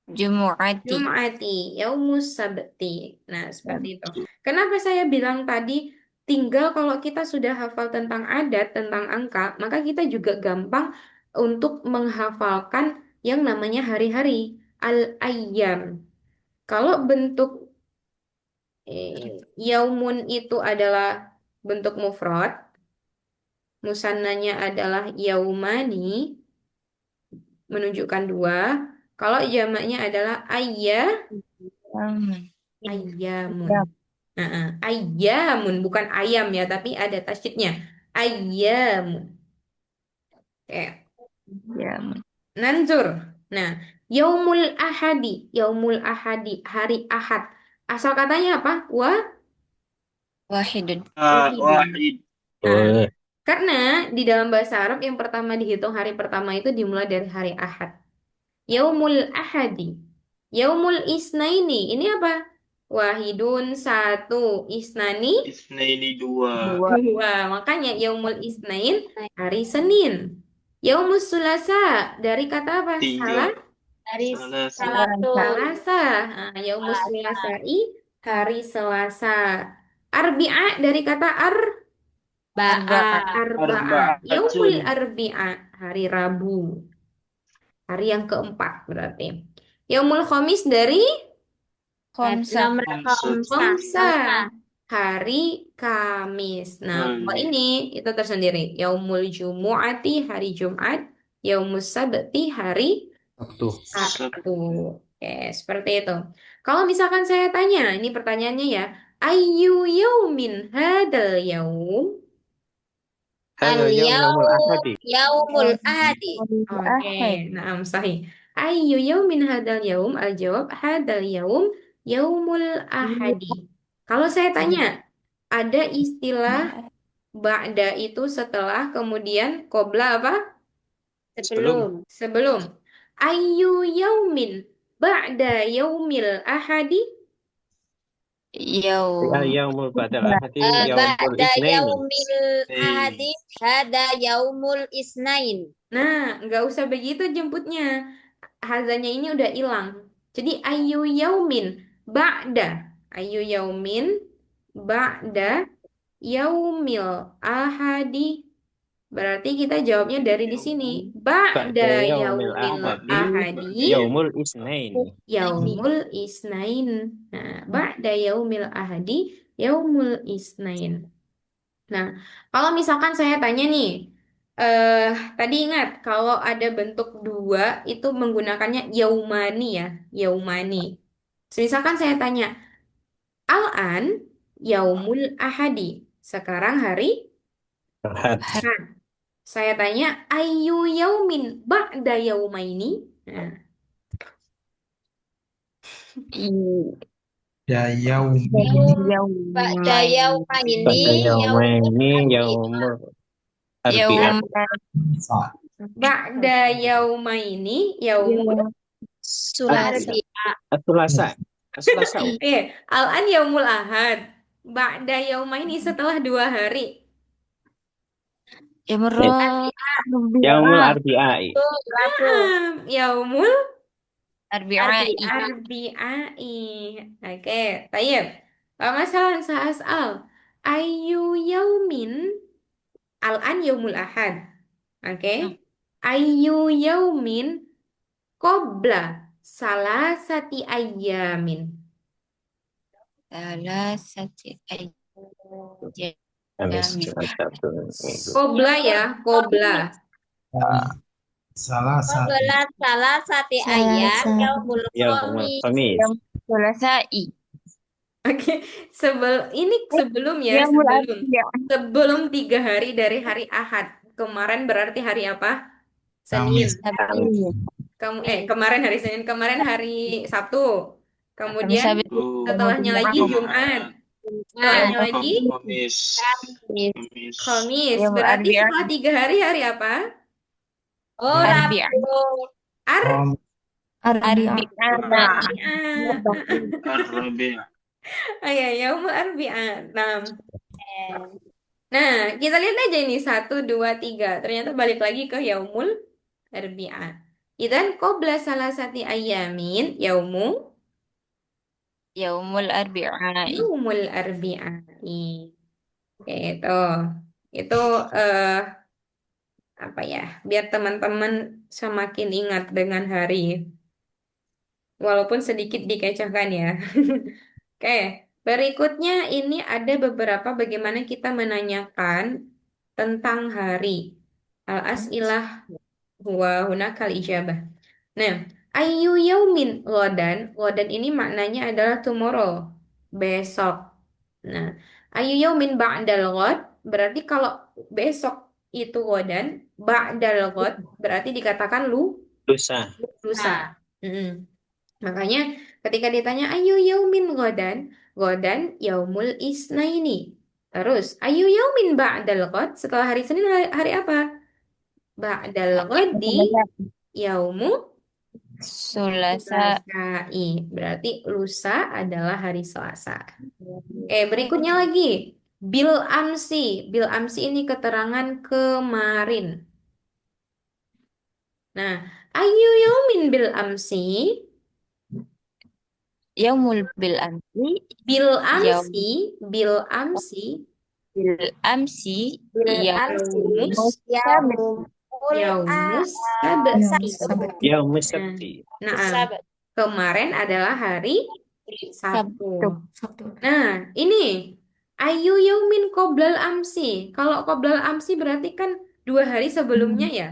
Jumu'ati. Jum'ati, Yaumus Sabti. Nah, seperti itu. Kenapa saya bilang tadi, tinggal kalau kita sudah hafal tentang adat, tentang angka, maka kita juga gampang untuk menghafalkan yang namanya hari-hari. Al-ayyam. Kalau bentuk yaumun itu adalah bentuk mufrad, musannanya adalah yaumani, menunjukkan 2. Kalau jamaknya adalah ayyamun. Ayyamun, bukan ayam ya, tapi ada tasydidnya. Ayyamun. Oke. Ya. Nanzur. Nah, yaumul ahadi, hari Ahad. Asal katanya apa? Wahidun. Wahid. Nah, karena di dalam bahasa Arab yang pertama dihitung hari pertama itu dimulai dari hari Ahad. Yaumul ahadi. Yaumul isnaini. Ini apa? Wahidun, 1. Isnani, Isnaini dua. 2. Makanya yaumul isnain, hari Senin. Yaumus sulasa, dari kata apa? Tiga. Dari Salasa. Salasa. Nah, yaumus sulasai, hari Selasa. Arbi'a, dari kata Ba'a. arba'a. Yaumul Arba'atun. arbi'a, hari Rabu. Hari yang keempat berarti. Yaumul khamis, dari Khomsa. Nomor Khamsa, hari Kamis. Nah, kalau ini itu tersendiri. Yaumul Jumu'ati, hari Jumat. Yaumus Sabti, hari Sabtu. Oke, seperti itu. Kalau misalkan saya tanya, ini pertanyaannya ya. Ayyu yaumin hadal yaum? Hadha yaumul ahadi. Yaumul ahadi. Oke, naam sahih. Ayyu yaumin hadal yaum? Al-jawab hadal yaum yaumul ahadi. Kalau saya tanya, ada istilah ba'da itu setelah, kemudian qobla apa? Sebelum. Sebelum. Ayyu yaumin ba'da yaumil ahadi? Ya Yaum. yaumul badal ahadi yaumul Ba'da itsnaini. yaumil ahadi hada yaumul isnain. Nah, nggak usah begitu jemputnya. Hazanya ini udah hilang. Jadi ayu yaumin ba'da. Ayu yaumin ba'da yaumil ahadi. Berarti kita jawabnya dari di sini. Ba'da Ba'da yaumil yaumil ahadi ahadi yaumul itsnaini. yaumul isnain. Nah, ba'da yaumil ahadi yaumul isnain. Nah, kalau misalkan saya tanya nih, tadi ingat kalau ada bentuk dua itu menggunakannya yaumani ya, yaumani. Misalkan saya tanya, al-an yaumul ahadi. Sekarang hari Ahad. Ahad. Saya tanya, ayu yaumin ba'da yaumaini. Nah, Yaum. Ba'da yaumaini Ba'da yaumul yaumaini yaumul arbi'ah. Yaum. ba'da yaumaini yaumul arbi'a. As-Sulasa. As-Sulasa. al-an yaumul ahad. Ba'da yaumaini setelah 2 hari. Yaumur Yaumul arbi'ai. Rabu. Yaumul Arbi'ai. arbi'ai. Oke, tayyib. Masalah sa'as'al. Ayu yaumin al-an yaumul ahad. Oke. Ayu yaumin qabla salasati ayyamin. Salasati Kamis, ayyamin. Jumat, Sabtu, Minggu. Qabla ya, qabla. Salah satu ayat yaumul Yaumul khamis. Khamis. Sulasai. Oke, ini sebelum ya, Yaumul sebelum arbi'ah. sebelum 3 hari dari hari Ahad. Kemarin berarti hari apa? Senin. Kemarin hari Senin, kemarin hari Sabtu. Kemudian Sabtu. setelahnya lagi Jumat. Setelahnya lagi Kamis. Kamis. Yaumul Berarti arbi'ah. setelah 3 hari hari apa? Oh, Arbi'ah. Rabu. Arbi'ah. Arbi'ah. Ar-Rabi'. Ya, yaumul arbi'ah. Nah, kita lihat aja ini 1, 2, 3. Ternyata balik lagi ke yaumul arbi'ah. Idan qabla salasati ayamin Yaumul arbi'ah. yaumul arbi'ah. Oke, itu apa ya? Biar teman-teman semakin ingat dengan hari. Walaupun sedikit dikecohkan ya. Oke, berikutnya ini ada beberapa bagaimana kita menanyakan tentang hari. Al-as'ilah huwa hunakal ijabah. Nah, ayyu yaumin godan ini maknanya adalah tomorrow, besok. Nah, ayyu yaumin ba'dal ghad berarti kalau besok itu godan, ba'dal ghad berarti dikatakan Lusa. lusa. Makanya ketika ditanya ayu yaumin godan yaumul isnaini. Terus ayu yaumin ba'dal ghad setelah hari Senin hari apa? Ba'dal ghadi yaumu Sulasa. Selasai. Berarti lusa adalah hari Selasa. Berikutnya lagi bil amsi. Bil amsi ini keterangan kemarin. Nah, ayu yaumin bil amsi. Yaumul bil amsi. Bil amsi, bil amsi, Bil amsi. yaumus, yaumus sabti. Yaumus Sabti. Nah, kemarin adalah hari Sabtu. Sabtu. Nah, ini ayu yaumin qoblal amsi. Kalau qoblal amsi berarti kan 2 hari sebelumnya ya.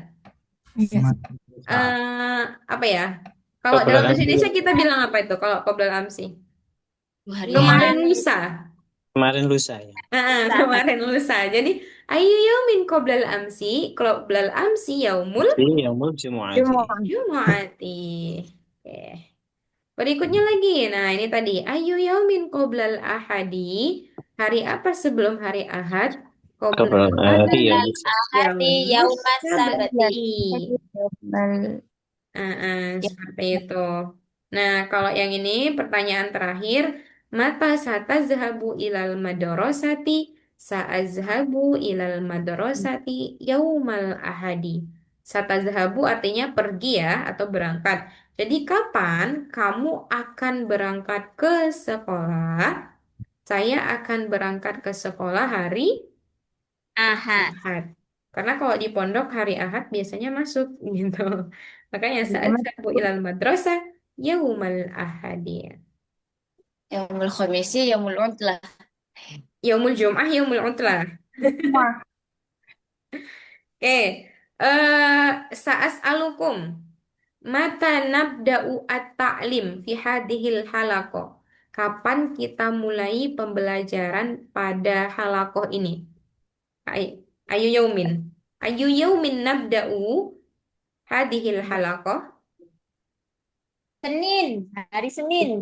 Apa ya? Kalau Qoblal dalam bahasa amsi. Indonesia kita bilang apa itu kalau qoblal amsi? 2 hari. Kemarin lusa. Kemarin lusa ya. Kemarin lusa. Jadi Ayu yaumin qoblal amsi. Qoblal amsi yaumul Fi yaumul jumu'ati. jumu'ati. Oke. Berikutnya lagi. Nah, ini tadi. Ayu yaumin qoblal ahadi. Hari apa sebelum hari Ahad? Qoblal Qabla ahadi yaumul Ahadi yaumus yaumas sabti. sabati. Seperti itu. Nah, kalau yang ini pertanyaan terakhir, mata satazhabu ilal madrasati sa'azhabu ilal madrasati yaumal ahadi. Satazhabu artinya pergi ya atau berangkat. Jadi kapan kamu akan berangkat ke sekolah? Saya akan berangkat ke sekolah hari Ahad. Ahad. Karena kalau di pondok hari Ahad biasanya masuk gitu. Makanya saat sabu ilal madrasah yaumal ahadi. Yaumul khamisi, yaumul utlah. Yaumul Jum'ah, yaumul utlah. Oke. Sa'as'alukum mata nabda'u at-ta'lim fi hadhil halaqah. Kapan kita mulai pembelajaran pada halakoh ini? Ayu yaumin. Ayu yaumin nabda'u hadhil halaqah. Senin, hari Senin.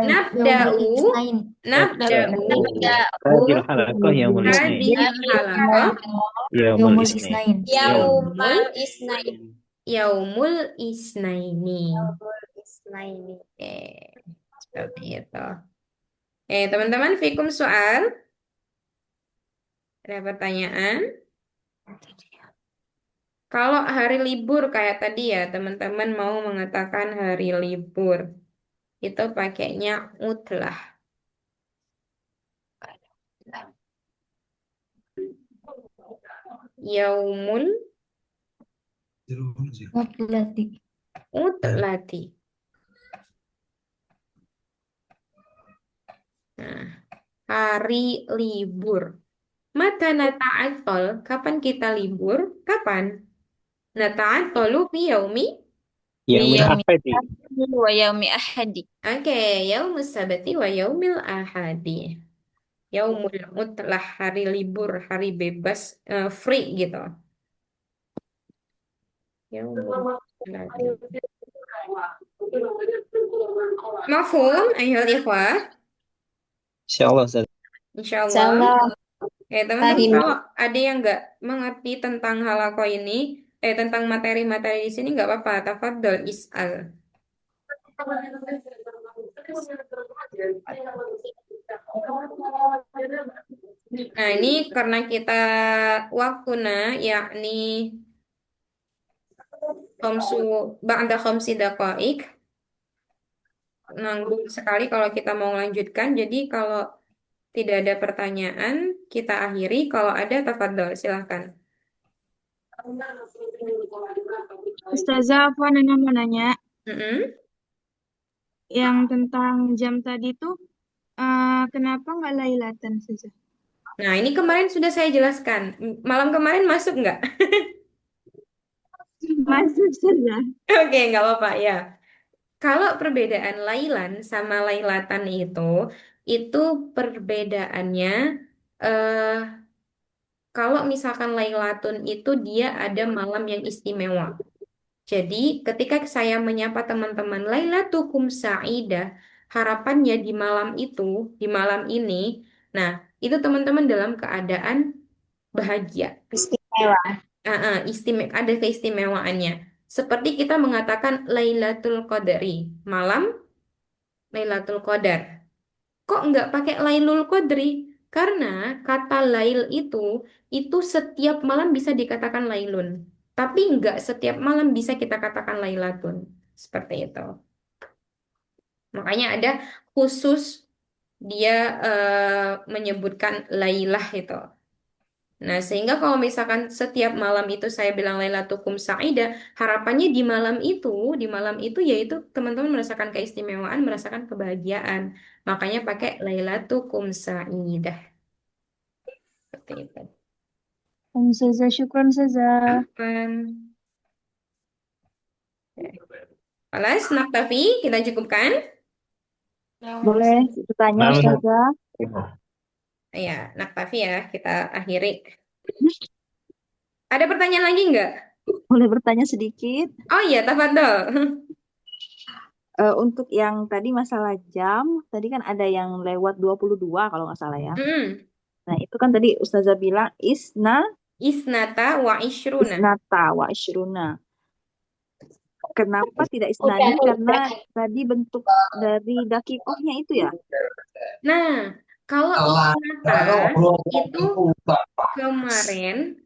Nabda'u nabda'u Hadil halaqah yaumul isnain. hadhil halaqah Yaumul isnain. Yaumal isnain. yaumul isnaini. Yaumul isnaini. Oke, seperti itu. Teman-teman, fikum soal. Ada pertanyaan? Kalau hari libur kayak tadi ya, teman-teman mau mengatakan hari libur, itu pakainya utlah. Yaumul utlati. Nah, hari libur. Mata nata'atol, kapan kita libur? Kapan? Nata'atolu fi yaumi? Yaumul Yaumi ahadi. wa yaumi ahadi. Oke, yaumus sabati wa yaumil ahadi. Yaumul utlah, hari libur, hari bebas, free gitu. Yaumul utlati. Mafhum, ayol ikhwah? Insyaallah Ustaz. Insyaallah. Teman-teman, Fahim. kalau ada yang nggak mengerti tentang halako ini, tentang materi-materi di sini nggak apa-apa, tafadhol is'al. Nah, ini karena kita waktunya yakni khamsu ba'da khamsi daqaik, nanggung sekali kalau kita mau melanjutkan. Jadi kalau tidak ada pertanyaan, kita akhiri. Kalau ada, tafadhol, silahkan. Ustazah, apa Nana mau nanya? Mm-mm. Yang tentang jam tadi tuh, kenapa nggak lailatan saja? Nah, ini kemarin sudah saya jelaskan. Malam kemarin masuk nggak? Masuk saja. Oke, nggak apa-apa ya. Kalau perbedaan lailan sama lailatan itu perbedaannya eh kalau misalkan lailatun itu dia ada malam yang istimewa. Jadi ketika saya menyapa teman-teman Lailatukum Sa'idah, harapannya di malam itu, di malam ini, nah itu teman-teman dalam keadaan bahagia. Istimewa. Ada keistimewaannya. Seperti kita mengatakan Lailatul Qadri, malam Lailatul Qadar. Kok nggak pakai Lailul Qadri? Karena kata lail itu setiap malam bisa dikatakan lailun. Tapi nggak setiap malam bisa kita katakan lailatun. Seperti itu. Makanya ada khusus dia menyebutkan lailah itu. Nah, sehingga kalau misalkan setiap malam itu saya bilang Lailatukum Sa'idah, harapannya di malam itu yaitu teman-teman merasakan keistimewaan, merasakan kebahagiaan. Makanya pakai Lailatukum Sa'idah. Seperti itu. Ustazah, syukran Ustazah. Aman. Alas, naktafi, kita cukupkan. Boleh bertanya Malam. Ustazah? Ya, naktafi ya, kita akhiri. Ada pertanyaan lagi nggak? Boleh bertanya sedikit? Oh iya, tafadhol. Untuk yang tadi masalah jam, tadi kan ada yang lewat 22 kalau nggak salah ya. Mm-mm. Nah, itu kan tadi Ustazah bilang Isnata wa ishruna. isnata wa isyruna. Kenapa tidak isnani? Karena tadi bentuk dari dakikohnya itu ya. Nah, kalau isnata itu kemarin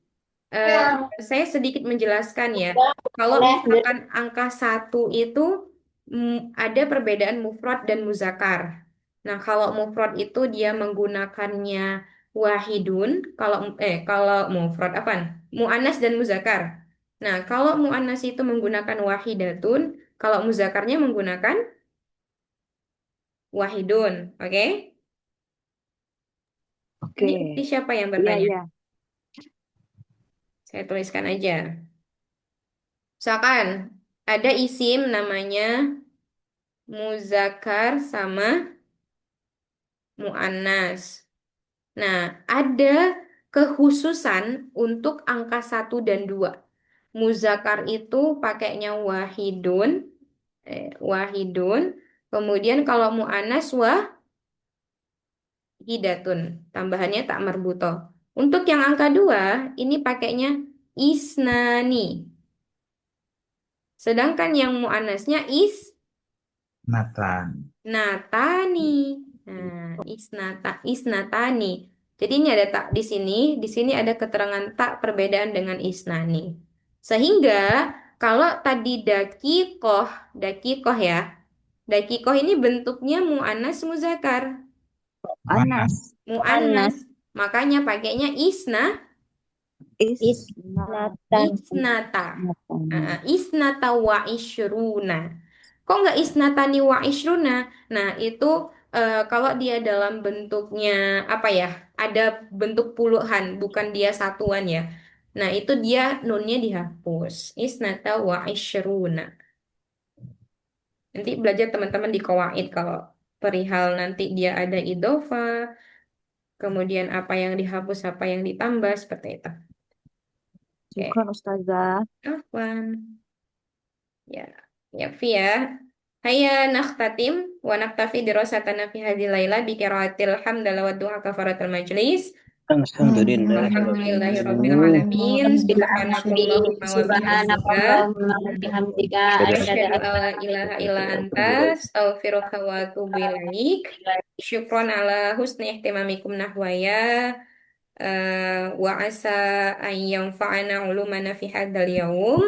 saya sedikit menjelaskan ya. Kalau misalkan angka 1 itu ada perbedaan mufrad dan muzakar. Nah, kalau mufrad itu dia menggunakannya wahidun, kalau mufrad apa? Muannas dan muzakar. Nah, kalau muannas itu menggunakan wahidatun, kalau muzakarnya menggunakan wahidun, oke? Oke. Ini siapa yang Iya, bertanya? iya. Saya tuliskan aja. Misalkan ada isim namanya muzakkar sama muannas. Nah, ada kekhususan untuk angka 1 dan 2. Muzakkar itu pakainya wahidun. Kemudian kalau muannas wahidatun. Tambahannya tak marbuto. Untuk yang angka 2, ini pakainya isnani. Sedangkan yang muannasnya natani. Nah, isnatani. Jadi ini ada tak di sini. Di sini ada keterangan tak perbedaan dengan isnani. Sehingga kalau tadi dakikoh ya. Dakikoh ini bentuknya muannas muzakkar. Anas. Muannas. Makanya pakainya isnata. Isnata wa ishruna. Kok nggak isnatani wa ishruna? Nah, itu kalau dia dalam bentuknya apa ya? Ada bentuk puluhan, bukan dia satuan ya. Nah, itu dia nunnya dihapus. Isnata wa ishruna. Nanti belajar teman-teman di qawaid kalau perihal nanti dia ada idofa, kemudian apa yang dihapus, apa yang ditambah, seperti itu. Oke. Bukan Ustazah. Afwan. Ya, ya, Fia. Hayya nakhtatim wa naktafi dirasatana fi hadhil laila bi qiraatil hamdala wa du'a kafaratul majlis. Alhamdulillahi rabbil alamin. Subhanakallahumma wa bihamdika Subhanakallahumma wa bihamdika asyhadu an la ilaha illa anta astaghfiruka wa atubu ilaik. Syukron ala husni ihtimamikum nahwaya wa asa an yanfa'ana ulumana fi hadzal yaum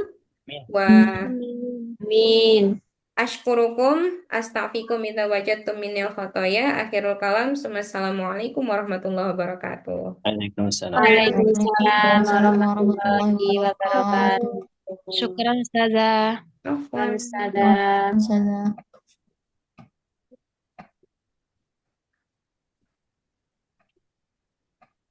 wa Amin. ashkurukum astaghfirukum idza wajadtum minil khotoya. Akhirul kalam. Assalamualaikum warahmatullahi wabarakatuh. Waalaikumsalam. Waalaikumsalam warahmatullahi wabarakatuh. Syukran Ustazah. Afwan. Ustazah. Ustazah.